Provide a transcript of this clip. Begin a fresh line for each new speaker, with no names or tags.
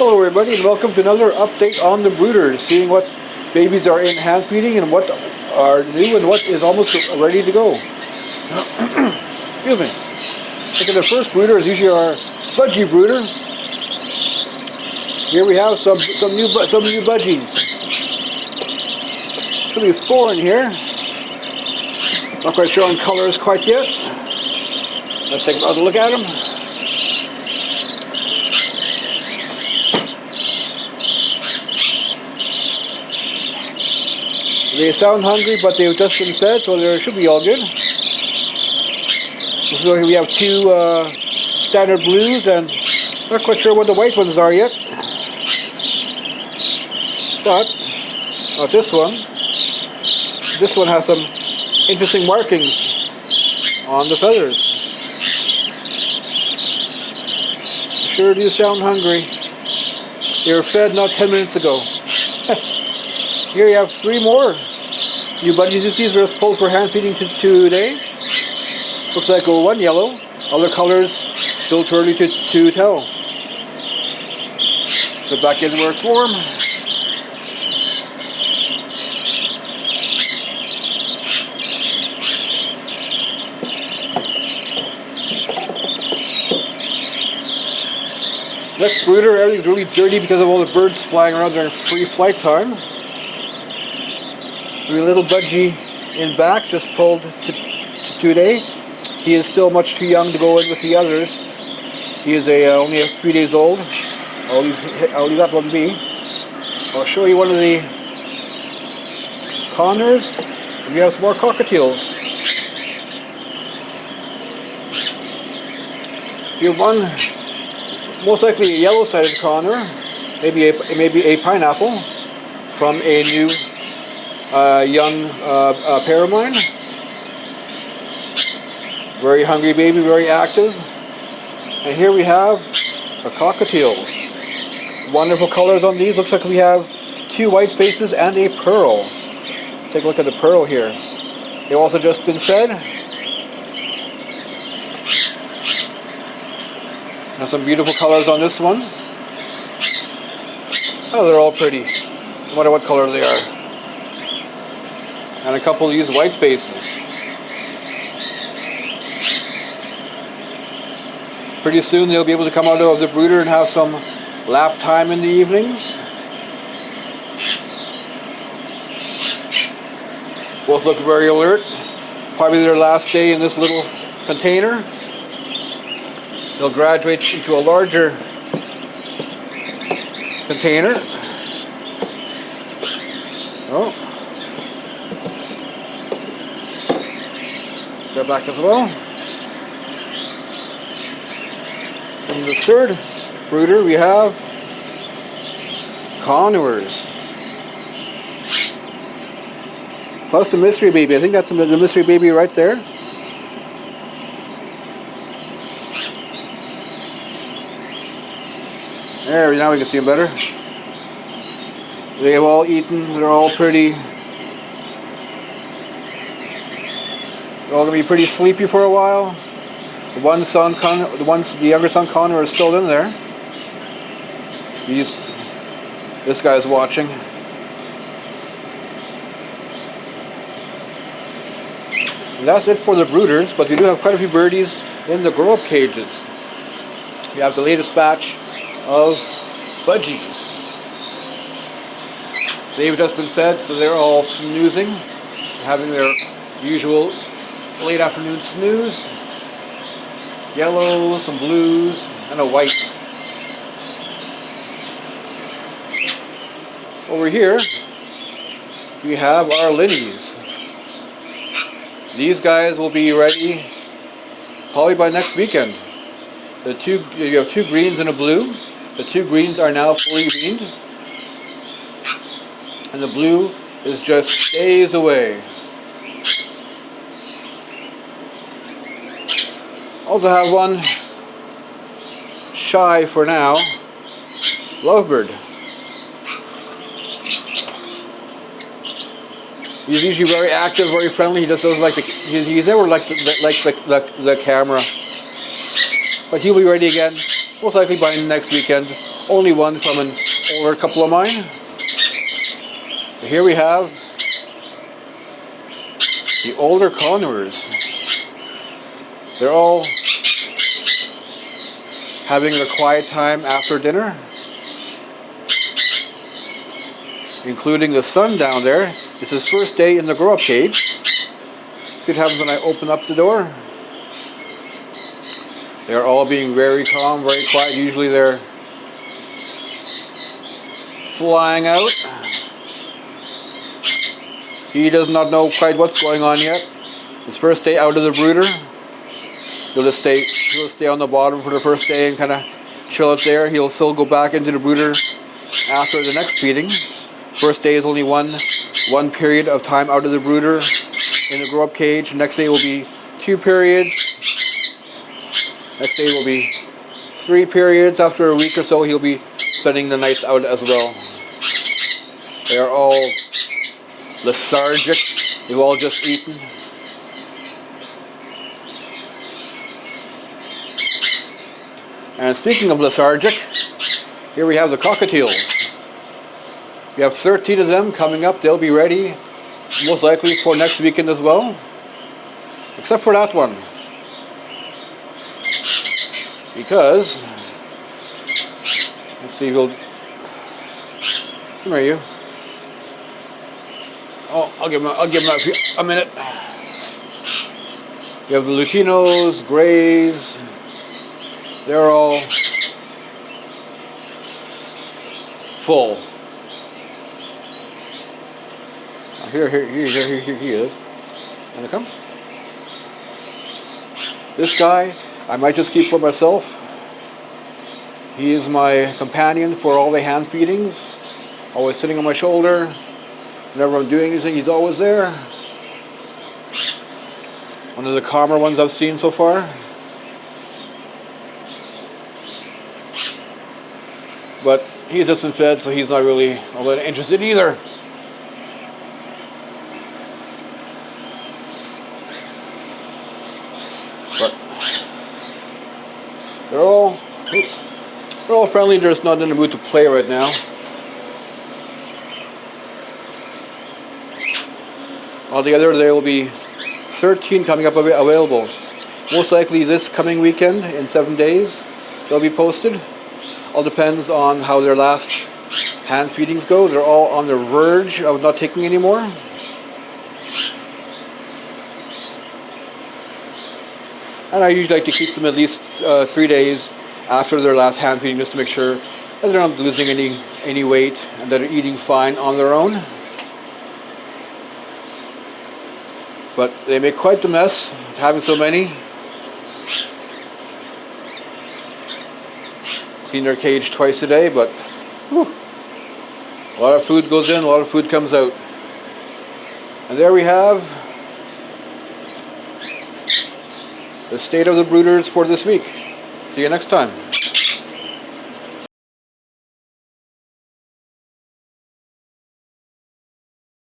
Hello everybody and welcome to another update on the brooders, seeing what babies are in hand feeding and what are new and what is almost ready to go. Excuse me. Look at the first brooder is usually our budgie brooder. Here we have some new budgies. Should be 4 in here. Not quite sure on colors quite yet. Let's take another look at them. They sound hungry, but they've just been fed, so they should be all good. So we have 2 standard blues, and not quite sure what the white ones are yet. But not this one. This one has some interesting markings on the feathers. Sure do sound hungry. They were fed not 10 minutes ago. Here you have 3 more new budgies. These were pulled for hand feeding today. Looks like one yellow. Other colors still too early to tell. Put back in where it's warm. Next brooder, everything's really dirty because of all the birds flying around during free flight time. A little budgie in back, just pulled today. He is still much too young to go in with the others. He is only 3 days old. I'll leave that one be. I'll show you one of the conures. We have some more cockatiels. You have one, most likely a yellow-sided conure, maybe a pineapple from a new young pair of mine. Very hungry baby, very active. And here we have a cockatiels. Wonderful colors on these. Looks like we have 2 white faces and a pearl. Take a look at the pearl here. They've also just been fed. And some beautiful colors on this one. Oh, they're all pretty, no matter what color they are. And a couple of these white faces. Pretty soon they'll be able to come out of the brooder and have some lap time in the evenings. Both look very alert. Probably their last day in this little container. They'll graduate into a larger container. Oh. Go back as well. In the third brooder we have conures. Plus the mystery baby. I think that's the mystery baby right there. There, now we can see them better. They've all eaten. They're all pretty. They're all gonna be pretty sleepy for a while. The younger son conure is still in there. This guy's watching. And that's it for the brooders, but we do have quite a few birdies in the grow-up cages. We have the latest batch of budgies. They've just been fed, so they're all snoozing, having their usual late afternoon snooze. Yellow, some blues, and a white. Over here, we have our linnies. These guys will be ready probably by next weekend. You have 2 greens and a blue. The 2 greens are now fully weaned. And the blue is just days away. Also have one shy for now, lovebird. He's usually very active, very friendly. He just doesn't like he's never liked the camera. But he'll be ready again, most likely by next weekend. only one from an older couple of mine. So here we have the older conures. They're all having a quiet time after dinner, including the son down there. It's his first day in the grow-up cage. See what happens when I open up the door. They're all being very calm, very quiet. Usually they're flying out. He does not know quite what's going on yet. His first day out of the brooder. He'll stay on the bottom for the first day and kind of chill out there. He'll still go back into the brooder after the next feeding. First day is only one period of time out of the brooder in the grow-up cage. Next day will be 2 periods. Next day will be 3 periods. After a week or so, he'll be spending the nights out as well. They are all lethargic. They've all just eaten. And speaking of lethargic, here we have the cockatiels. We have 13 of them coming up. They'll be ready most likely for next weekend as well. Except for that one. Because, let's see, come here you. Oh, I'll give him a minute. You have the Lutinos, Greys. They're all full. Here he is. Wanna come? This guy, I might just keep for myself. He is my companion for all the hand feedings. Always sitting on my shoulder. Whenever I'm doing anything, he's always there. One of the calmer ones I've seen so far. But he's just been fed, so he's not really all that interested either. But they're all friendly. They're just not in the mood to play right now. Altogether, there will be 13 coming up available. Most likely this coming weekend, in 7 days, they'll be posted. All depends on how their last hand feedings go. They're all on the verge of not taking any more. And I usually like to keep them at least 3 days after their last hand feeding, just to make sure that they're not losing any weight and that they're eating fine on their own. But they make quite the mess having so many. Clean their cage twice a day, but whew, a lot of food goes in, a lot of food comes out. And there we have the state of the brooders for this week. See you next time.